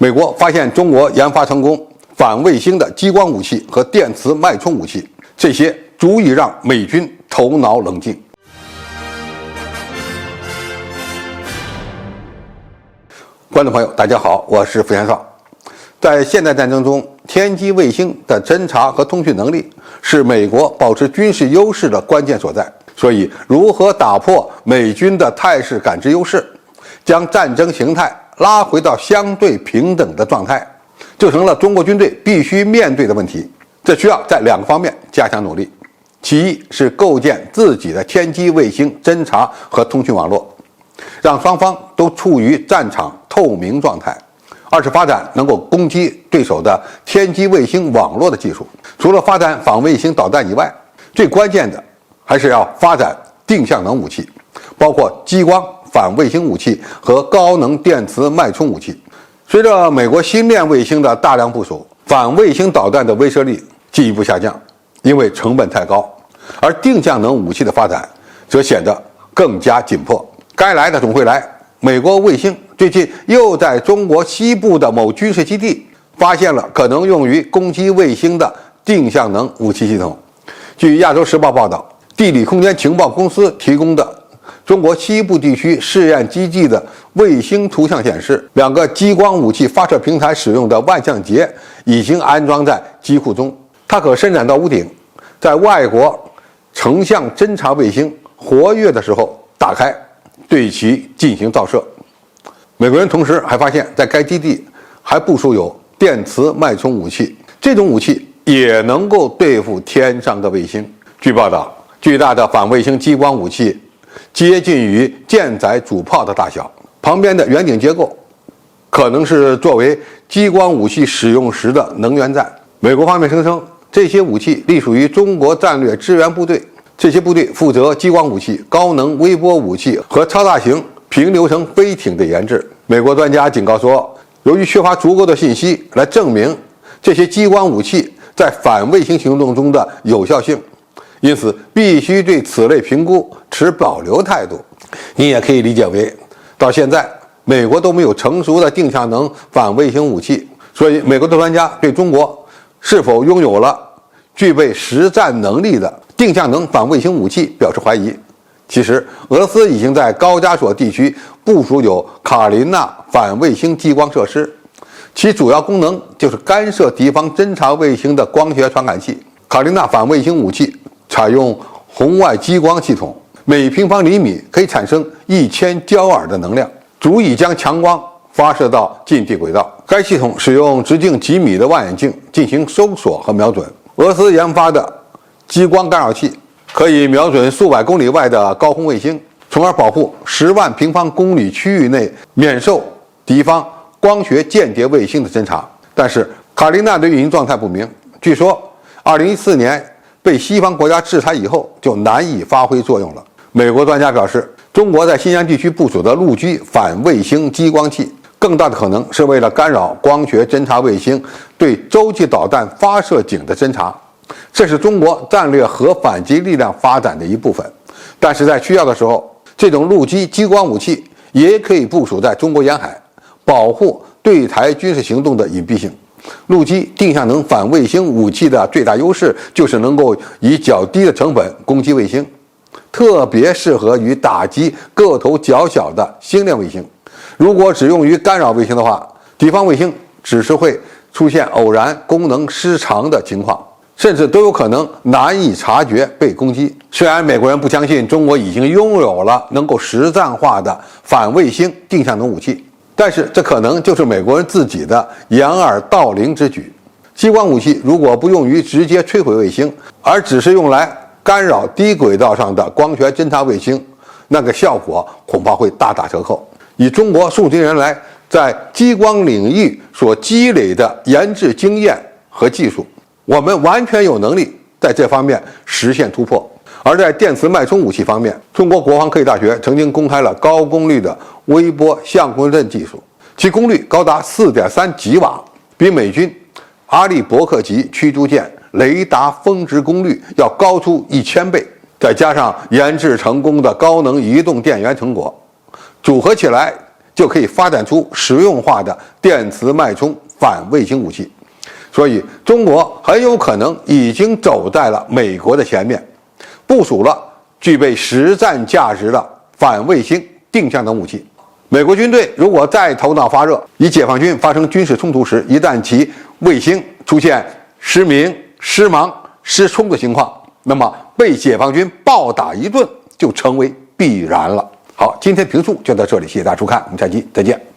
美国发现中国研发成功反卫星的激光武器和电磁脉冲武器，这些足以让美军头脑冷静。观众朋友，大家好，我是付先少。在现代战争中，天基卫星的侦察和通讯能力是美国保持军事优势的关键所在。所以，如何打破美军的态势感知优势，将战争形态拉回到相对平等的状态，就成了中国军队必须面对的问题。这需要在两个方面加强努力：其一是构建自己的天基卫星侦察和通讯网络，让双方都处于战场透明状态；二是发展能够攻击对手的天基卫星网络的技术。除了发展反卫星导弹以外，最关键的还是要发展定向能武器，包括激光反卫星武器和高能电磁脉冲武器。随着美国星链卫星的大量部署，反卫星导弹的威慑力进一步下降，因为成本太高，而定向能武器的发展则显得更加紧迫。该来的总会来，美国卫星最近又在中国西部的某军事基地发现了可能用于攻击卫星的定向能武器系统。据亚洲时报报道，地理空间情报公司提供的中国西部地区试验基地的卫星图像显示，两个激光武器发射平台使用的万向节已经安装在机库中，它可伸展到屋顶，在外国成像侦察卫星活跃的时候打开，对其进行照射。美国人同时还发现，在该基地还部署有电磁脉冲武器，这种武器也能够对付天上的卫星。据报道，巨大的反卫星激光武器接近于舰载主炮的大小，旁边的圆顶结构可能是作为激光武器使用时的能源站。美国方面声称，这些武器隶属于中国战略支援部队，这些部队负责激光武器、高能微波武器和超大型平流层飞艇的研制。美国专家警告说，由于缺乏足够的信息来证明这些激光武器在反卫星行动中的有效性，因此必须对此类评估持保留态度。你也可以理解为，到现在美国都没有成熟的定向能反卫星武器，所以美国的专家对中国是否拥有了具备实战能力的定向能反卫星武器表示怀疑。其实，俄罗斯已经在高加索地区部署有卡林娜反卫星激光设施，其主要功能就是干涉敌方侦察卫星的光学传感器。卡林娜反卫星武器采用红外激光系统，每平方厘米可以产生1000焦耳的能量，足以将强光发射到近地轨道。该系统使用直径几米的望远镜进行搜索和瞄准。俄罗斯研发的激光干扰器可以瞄准数百公里外的高空卫星，从而保护10万平方公里区域内免受敌方光学间谍卫星的侦察。但是卡琳娜的运营状态不明，据说2014年被西方国家制裁以后就难以发挥作用了。美国专家表示，中国在新疆地区部署的陆基反卫星激光器，更大的可能是为了干扰光学侦察卫星对洲际导弹发射井的侦察，这是中国战略核反击力量发展的一部分。但是在需要的时候，这种陆基激光武器也可以部署在中国沿海，保护对台军事行动的隐蔽性。陆基定向能反卫星武器的最大优势就是能够以较低的成本攻击卫星，特别适合于打击个头较小的星链卫星。如果只用于干扰卫星的话，敌方卫星只是会出现偶然功能失常的情况，甚至都有可能难以察觉被攻击。虽然美国人不相信中国已经拥有了能够实战化的反卫星定向能武器，但是这可能就是美国人自己的掩耳盗铃之举。激光武器如果不用于直接摧毁卫星，而只是用来干扰低轨道上的光学侦察卫星，那个效果恐怕会大打折扣。以中国数十年来在激光领域所积累的研制经验和技术，我们完全有能力在这方面实现突破。而在电磁脉冲武器方面，中国国防科技大学曾经公开了高功率的微波相控阵技术，其功率高达 4.3 吉瓦，比美军阿利伯克级驱逐舰雷达峰值功率要高出1000倍。再加上研制成功的高能移动电源成果，组合起来就可以发展出实用化的电磁脉冲反卫星武器。所以，中国很有可能已经走在了美国的前面，部署了具备实战价值的反卫星定向等武器。美国军队如果再头脑发热，与解放军发生军事冲突时，一旦其卫星出现失明、失盲、失聪的情况，那么被解放军暴打一顿就成为必然了。好，今天评述就到这里，谢谢大家收看，我们下期再见。